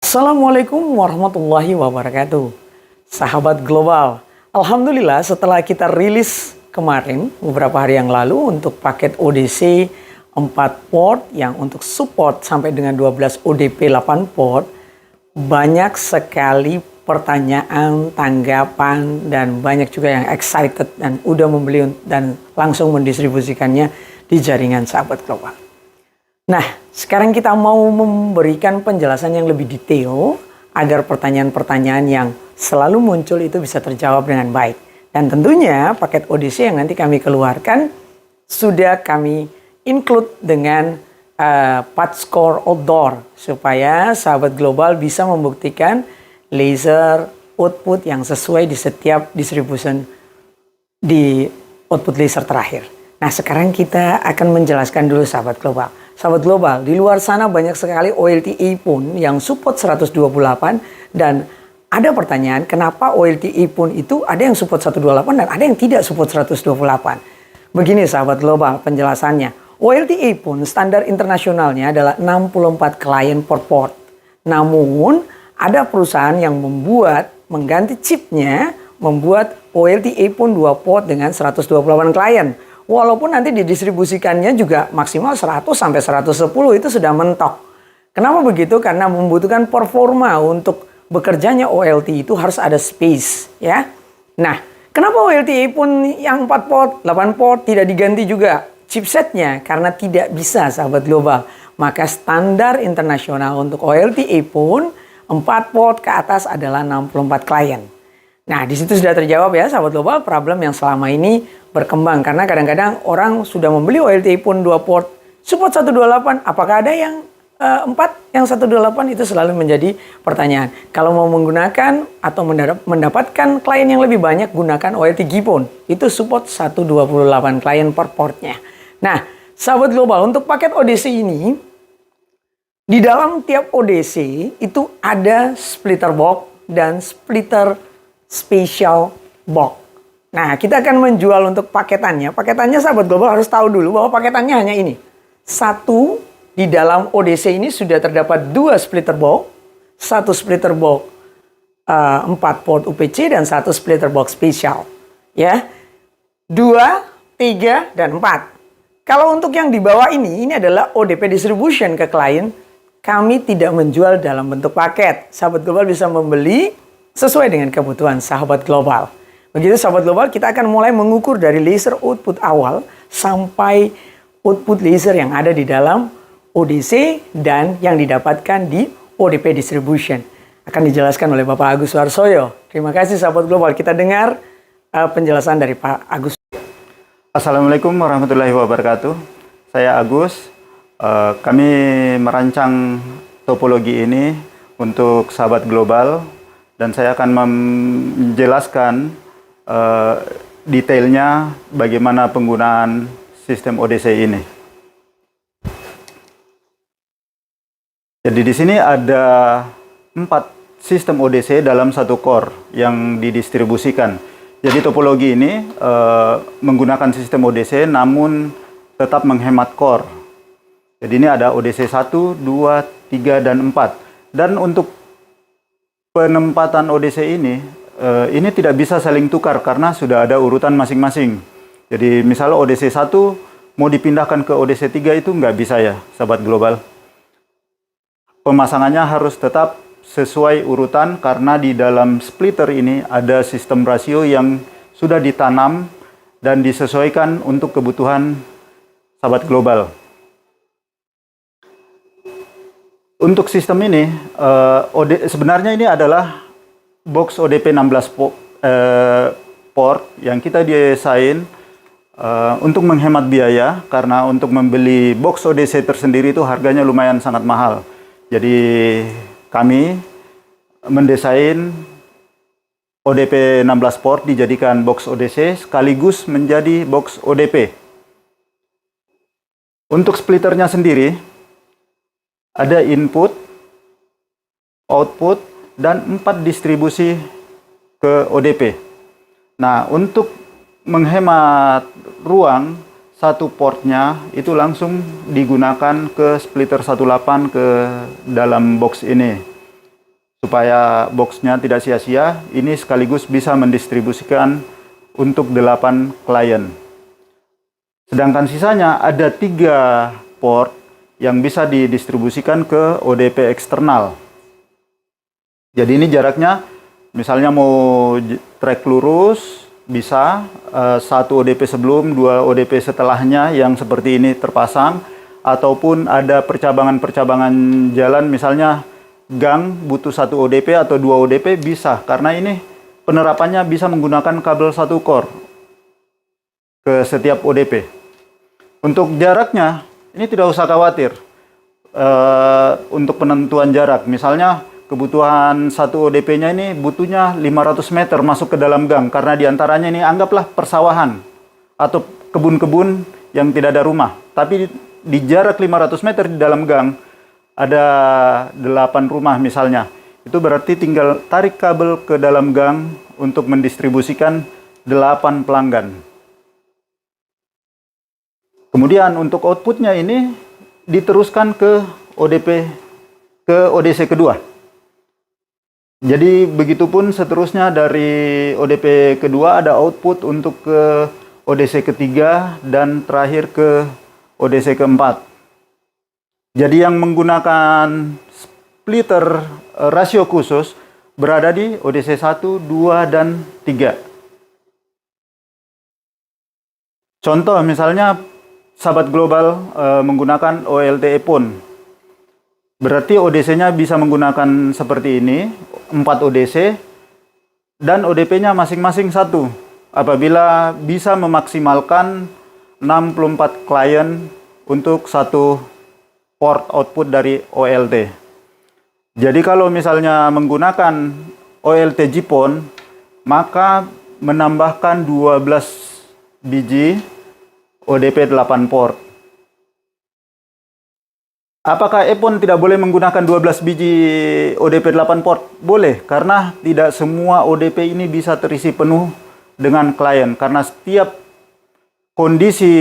Assalamualaikum warahmatullahi wabarakatuh. Sahabat global, Alhamdulillah setelah kita rilis kemarin beberapa hari yang lalu untuk paket ODC 4 port yang untuk support sampai dengan 12 ODP 8 port, banyak sekali pertanyaan, tanggapan, dan banyak juga yang excited dan udah membeli dan langsung mendistribusikannya di jaringan sahabat global. Nah, sekarang kita mau memberikan penjelasan yang lebih detail agar pertanyaan-pertanyaan yang selalu muncul itu bisa terjawab dengan baik. Dan tentunya paket ODC yang nanti kami keluarkan sudah kami include dengan part score outdoor supaya sahabat global bisa membuktikan laser output yang sesuai di setiap distribution di output laser terakhir. Nah, sekarang kita akan menjelaskan dulu sahabat global. Sahabat global, di luar sana banyak sekali OLTE pun yang support 128 dan ada pertanyaan kenapa OLTE pun itu ada yang support 128 dan ada yang tidak support 128. Begini sahabat global penjelasannya. OLTE pun standar internasionalnya adalah 64 klien per port. Namun ada perusahaan yang mengganti chipnya membuat OLTE pun 2 port dengan 128 klien. Walaupun nanti didistribusikannya juga maksimal 100 sampai 110 itu sudah mentok. Kenapa begitu? Karena membutuhkan performa untuk bekerjanya OLTE itu harus ada space, ya. Nah, kenapa OLTE pun yang 4 port, 8 port tidak diganti juga chipsetnya? Karena tidak bisa sahabat global. Maka standar internasional untuk OLTE pun 4 port ke atas adalah 64 klien. Nah, di situ sudah terjawab ya sahabat global problem yang selama ini berkembang karena kadang-kadang orang sudah membeli OLTE pun 2 port support 128, apakah ada yang 4 yang 128 itu selalu menjadi pertanyaan. Kalau mau menggunakan atau mendapatkan klien yang lebih banyak gunakan OLTE pun itu support 128 klien per portnya. Nah, sahabat global untuk paket ODC ini di dalam tiap ODC itu ada splitter box dan splitter special box. Nah, kita akan menjual untuk paketannya. Paketannya sahabat global harus tahu dulu bahwa paketannya hanya ini. Satu, di dalam ODC ini sudah terdapat 2 splitter box. 1 splitter box 4 port UPC dan 1 splitter box spesial. Ya. 2, 3, dan 4. Kalau untuk yang di bawah ini adalah ODP distribution ke klien. Kami tidak menjual dalam bentuk paket. Sahabat global bisa membeli sesuai dengan kebutuhan sahabat global. Begitu sahabat global, kita akan mulai mengukur dari laser output awal sampai output laser yang ada di dalam ODC dan yang didapatkan di ODP distribution. Akan dijelaskan oleh Bapak Agus Warsoyo. Terima kasih sahabat global. Kita dengar penjelasan dari Pak Agus. Assalamualaikum warahmatullahi wabarakatuh. Saya Agus. Kami merancang topologi ini untuk sahabat global dan saya akan menjelaskan detailnya bagaimana penggunaan sistem ODC ini. Jadi di sini ada 4 sistem ODC dalam satu core yang didistribusikan. Jadi topologi ini menggunakan sistem ODC namun tetap menghemat core. Jadi ini ada ODC 1, 2, 3, dan 4. Dan untuk penempatan ODC ini tidak bisa saling tukar karena sudah ada urutan masing-masing. Jadi misalnya ODC 1 mau dipindahkan ke ODC 3 itu nggak bisa ya, sahabat global. Pemasangannya harus tetap sesuai urutan karena di dalam splitter ini ada sistem rasio yang sudah ditanam dan disesuaikan untuk kebutuhan sahabat global. Untuk sistem ini, sebenarnya ini adalah box ODP 16 port yang kita desain untuk menghemat biaya karena untuk membeli box ODC tersendiri itu harganya lumayan sangat mahal. Jadi kami mendesain ODP 16 port dijadikan box ODC sekaligus menjadi box ODP. Untuk splitternya sendiri ada input, output, dan 4 distribusi ke ODP. Nah, untuk menghemat ruang, satu portnya itu langsung digunakan ke splitter 18 ke dalam box ini. supaya boxnya tidak sia-sia, ini sekaligus bisa mendistribusikan untuk 8 klien. Sedangkan sisanya ada 3 port yang bisa didistribusikan ke ODP eksternal. Jadi ini jaraknya, misalnya mau trek lurus, bisa 1 ODP sebelum, 2 ODP setelahnya yang seperti ini terpasang, ataupun ada percabangan-percabangan jalan, misalnya gang butuh 1 ODP atau 2 ODP bisa, karena ini penerapannya bisa menggunakan kabel 1 core ke setiap ODP. Untuk jaraknya, ini tidak usah khawatir. Untuk penentuan jarak, misalnya kebutuhan 1 ODP-nya ini butuhnya 500 meter masuk ke dalam gang, karena diantaranya ini anggaplah persawahan atau kebun-kebun yang tidak ada rumah. Tapi di jarak 500 meter di dalam gang ada 8 rumah misalnya. Itu berarti tinggal tarik kabel ke dalam gang untuk mendistribusikan 8 pelanggan. Kemudian untuk outputnya ini diteruskan ke ODC kedua. Jadi begitupun seterusnya dari ODP kedua ada output untuk ke ODC ketiga dan terakhir ke ODC keempat. Jadi yang menggunakan splitter rasio khusus berada di ODC 1, 2, dan 3. Contoh misalnya sahabat global menggunakan OLTE PON. Berarti ODC-nya bisa menggunakan seperti ini, 4 ODC, dan ODP-nya masing-masing 1. Apabila bisa memaksimalkan 64 klien untuk 1 port output dari OLT. Jadi kalau misalnya menggunakan OLT GPON, maka menambahkan 12 biji ODP 8 port. Apakah EPON tidak boleh menggunakan 12 biji ODP 8 port? Boleh, karena tidak semua ODP ini bisa terisi penuh dengan klien. Karena setiap kondisi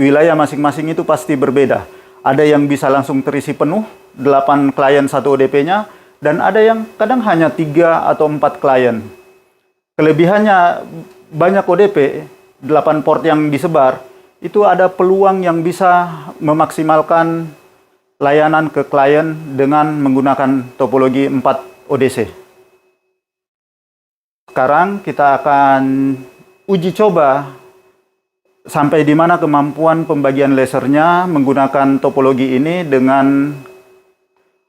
wilayah masing-masing itu pasti berbeda. Ada yang bisa langsung terisi penuh, 8 klien 1 ODP-nya, dan ada yang kadang hanya 3 atau 4 klien. Kelebihannya banyak ODP, 8 port yang disebar, itu ada peluang yang bisa memaksimalkan layanan ke klien dengan menggunakan topologi 4 ODC. Sekarang kita akan uji coba sampai di mana kemampuan pembagian lasernya menggunakan topologi ini dengan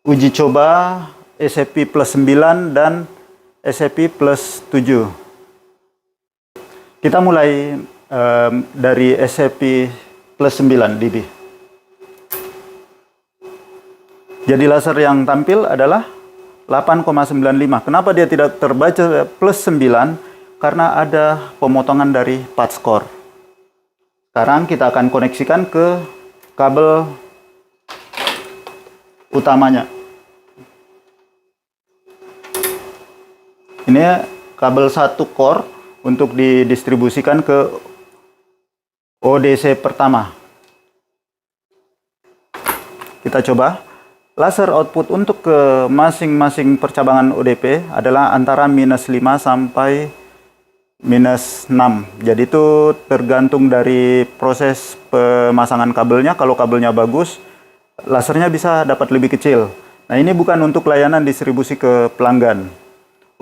uji coba SFP plus 9 dan SFP plus 7. Kita mulai dari SFP plus 9 dB. Jadi laser yang tampil adalah 8,95. Kenapa dia tidak terbaca plus 9? Karena ada pemotongan dari path score. Sekarang kita akan koneksikan ke kabel utamanya. Ini kabel 1 core untuk didistribusikan ke ODC pertama. Kita coba. Laser output untuk ke masing-masing percabangan ODP adalah antara minus 5 sampai minus 6. Jadi itu tergantung dari proses pemasangan kabelnya. Kalau kabelnya bagus, lasernya bisa dapat lebih kecil. Nah, ini bukan untuk layanan distribusi ke pelanggan.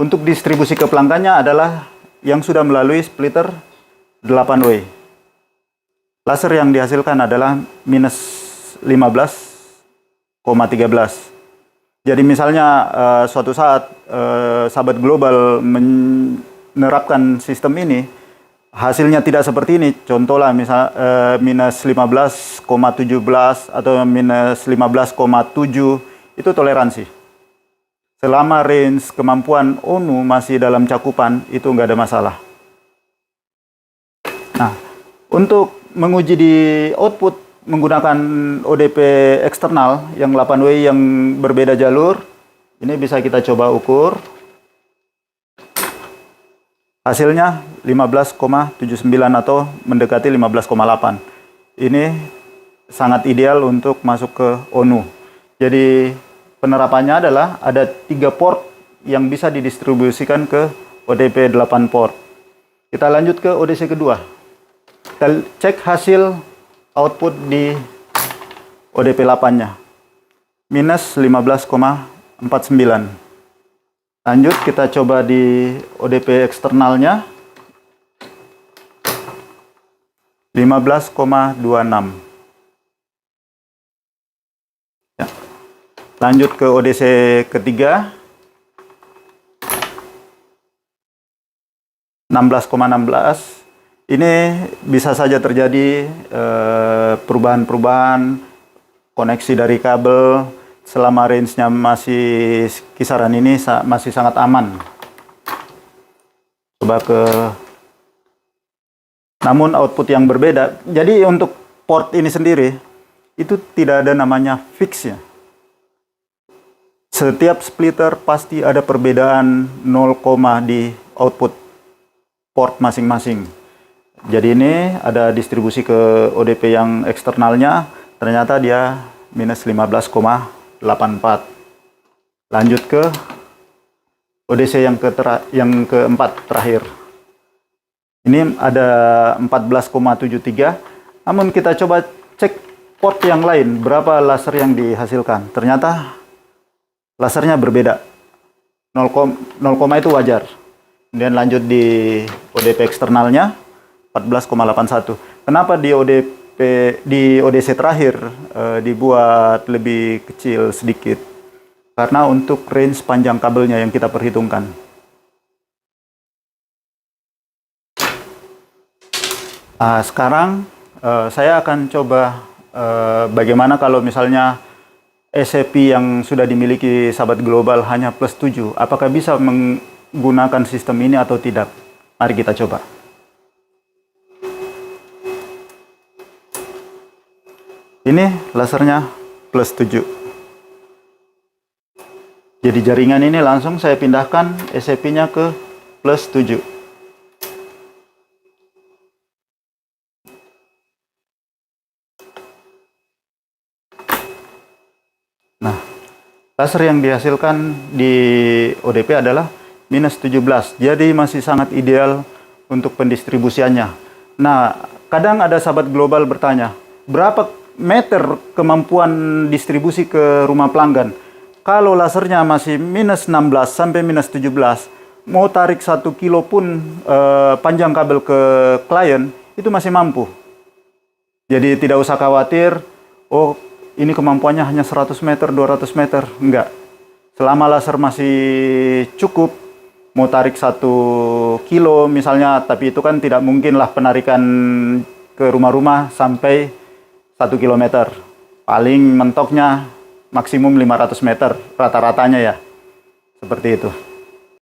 Untuk distribusi ke pelanggannya adalah yang sudah melalui splitter 8 way. Laser yang dihasilkan adalah minus 15,13. Jadi misalnya suatu saat sahabat global menerapkan sistem ini, hasilnya tidak seperti ini. Contohlah misal minus 15,17 atau minus 15,7 itu toleransi. Selama range kemampuan ONU masih dalam cakupan, itu nggak ada masalah. Nah, untuk menguji di output menggunakan ODP eksternal yang 8W yang berbeda jalur, ini bisa kita coba ukur. Hasilnya 15,79 atau mendekati 15,8. Ini sangat ideal untuk masuk ke ONU. Jadi penerapannya adalah ada 3 port yang bisa didistribusikan ke ODP 8 port. Kita lanjut ke ODC kedua. Kita cek hasil output di ODP 8-nya. Minus 15,49. Lanjut kita coba di ODP eksternalnya. 15,26. Ya. Lanjut ke ODC ketiga. 16,16. Ini bisa saja terjadi perubahan-perubahan koneksi dari kabel. Selama range-nya masih kisaran ini masih sangat aman. Coba ke... Namun output yang berbeda. Jadi untuk port ini sendiri, itu tidak ada namanya fix ya. Setiap splitter pasti ada perbedaan 0, di output port masing-masing. Jadi ini ada distribusi ke ODP yang eksternalnya, ternyata dia minus 15,84. Lanjut ke ODC yang keempat terakhir. Ini ada 14,73. Namun kita coba cek port yang lain, berapa laser yang dihasilkan. Ternyata lasernya berbeda. 0, itu wajar. Kemudian lanjut di ODP eksternalnya 14,81. Kenapa di ODC terakhir dibuat lebih kecil sedikit? Karena untuk range panjang kabelnya yang kita perhitungkan. Sekarang saya akan coba bagaimana kalau misalnya SCP yang sudah dimiliki sahabat global hanya plus 7. Apakah bisa menggunakan sistem ini atau tidak? Mari kita coba. Ini lasernya plus 7. Jadi jaringan ini langsung saya pindahkan SCP-nya ke plus 7. Nah, laser yang dihasilkan di ODP adalah minus 17. Jadi masih sangat ideal untuk pendistribusiannya. Nah, kadang ada sahabat global bertanya, berapa meter kemampuan distribusi ke rumah pelanggan? Kalau lasernya masih minus 16 sampai minus 17, mau tarik 1 kilo pun panjang kabel ke klien, itu masih mampu. Jadi tidak usah khawatir, oh ini kemampuannya hanya 100 meter, 200 meter. Enggak. Selama laser masih cukup, mau tarik 1 kilo misalnya, tapi itu kan tidak mungkinlah penarikan ke rumah-rumah sampai 1 kilometer. Paling mentoknya maksimum 500 meter, rata-ratanya ya. Seperti itu.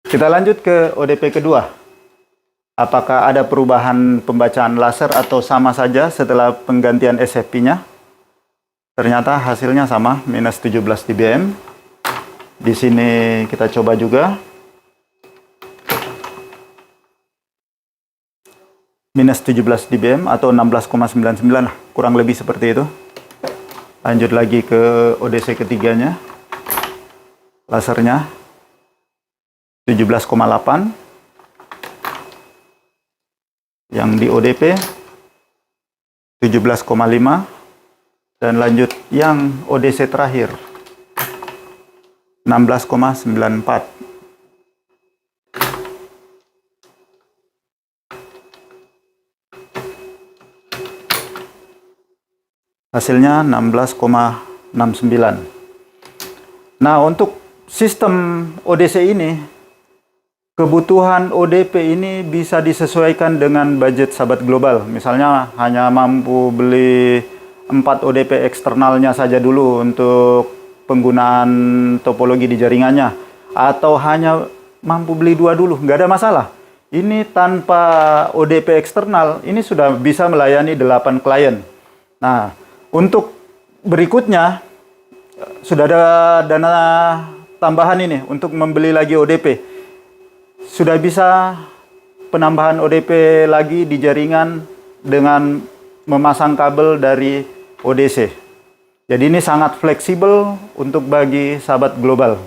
Kita lanjut ke ODP kedua. Apakah ada perubahan pembacaan laser atau sama saja setelah penggantian SFP-nya? Ternyata hasilnya sama, minus 17 dBm. Di sini kita coba juga. Minus 17 dBm atau 16,99 lah, kurang lebih seperti itu. Lanjut lagi ke ODC ketiganya. Lasernya 17,8. Yang di ODP 17,5. Dan lanjut yang ODC terakhir 16,94. Hasilnya 16,69. Nah, untuk sistem ODC ini, kebutuhan ODP ini bisa disesuaikan dengan budget sahabat global. Misalnya hanya mampu beli 4 ODP eksternalnya saja dulu untuk penggunaan topologi di jaringannya. Atau hanya mampu beli 2 dulu, nggak ada masalah. Ini tanpa ODP eksternal, ini sudah bisa melayani 8 klien. Nah, untuk berikutnya, sudah ada dana tambahan ini untuk membeli lagi ODP. Sudah bisa penambahan ODP lagi di jaringan dengan memasang kabel dari ODC. Jadi ini sangat fleksibel untuk bagi sahabat global.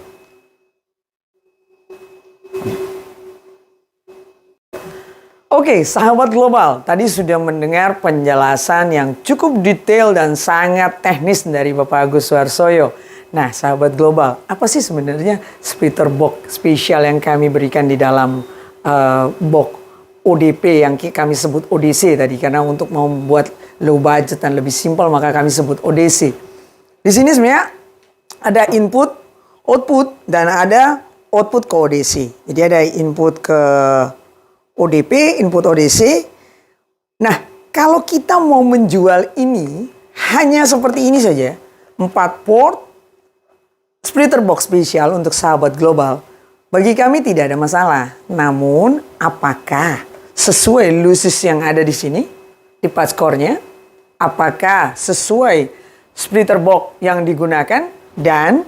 Oke, sahabat global, tadi sudah mendengar penjelasan yang cukup detail dan sangat teknis dari Bapak Agus Suharsoyo. Nah, sahabat global, apa sih sebenarnya splitter box spesial yang kami berikan di dalam box ODP yang kami sebut ODC tadi? Karena untuk membuat low budget dan lebih simpel, maka kami sebut ODC. Di sini sebenarnya ada input, output, dan ada output ke ODC. Jadi ada input ke ODP, input ODC. Nah, kalau kita mau menjual ini hanya seperti ini saja, 4 port splitter box spesial untuk sahabat global, bagi kami tidak ada masalah. Namun, apakah sesuai lusis yang ada di sini, di patch core-nya? Apakah sesuai splitter box yang digunakan dan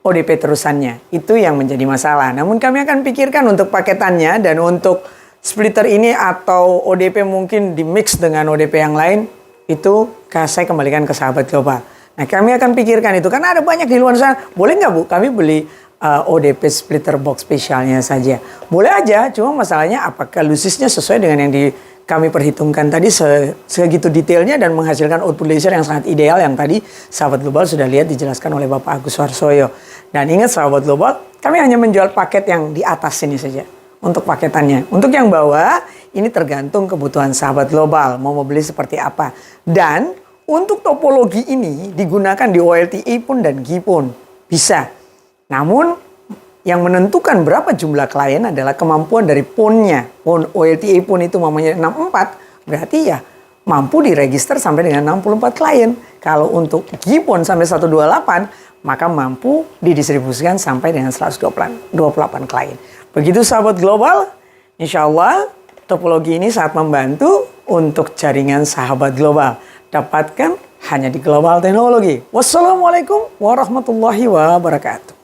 ODP terusannya? Itu yang menjadi masalah. Namun kami akan pikirkan untuk paketannya dan untuk splitter ini atau ODP mungkin di mix dengan ODP yang lain, itu saya kembalikan ke sahabat global. Nah, kami akan pikirkan itu karena ada banyak di luar sana. Boleh nggak Bu, kami beli ODP splitter box spesialnya saja? Boleh aja, cuma masalahnya apakah lusisnya sesuai dengan yang kami perhitungkan tadi segitu detailnya dan menghasilkan output laser yang sangat ideal yang tadi sahabat global sudah lihat dijelaskan oleh Bapak Agus Suharsoyo. Dan ingat sahabat global, kami hanya menjual paket yang di atas ini saja. Untuk paketannya. Untuk yang bawah, ini tergantung kebutuhan sahabat global. Mau beli seperti apa. Dan untuk topologi ini digunakan di OLTA pun dan GI pun. Bisa. Namun, yang menentukan berapa jumlah klien adalah kemampuan dari PON-nya. PON OLTA pun itu mamanya 64. Berarti ya mampu diregister sampai dengan 64 klien. Kalau untuk GI pun sampai 128, maka mampu didistribusikan sampai dengan 128 klien. Begitu sahabat global, insya Allah topologi ini sangat membantu untuk jaringan sahabat global. Dapatkan hanya di Global Teknologi. Wassalamualaikum warahmatullahi wabarakatuh.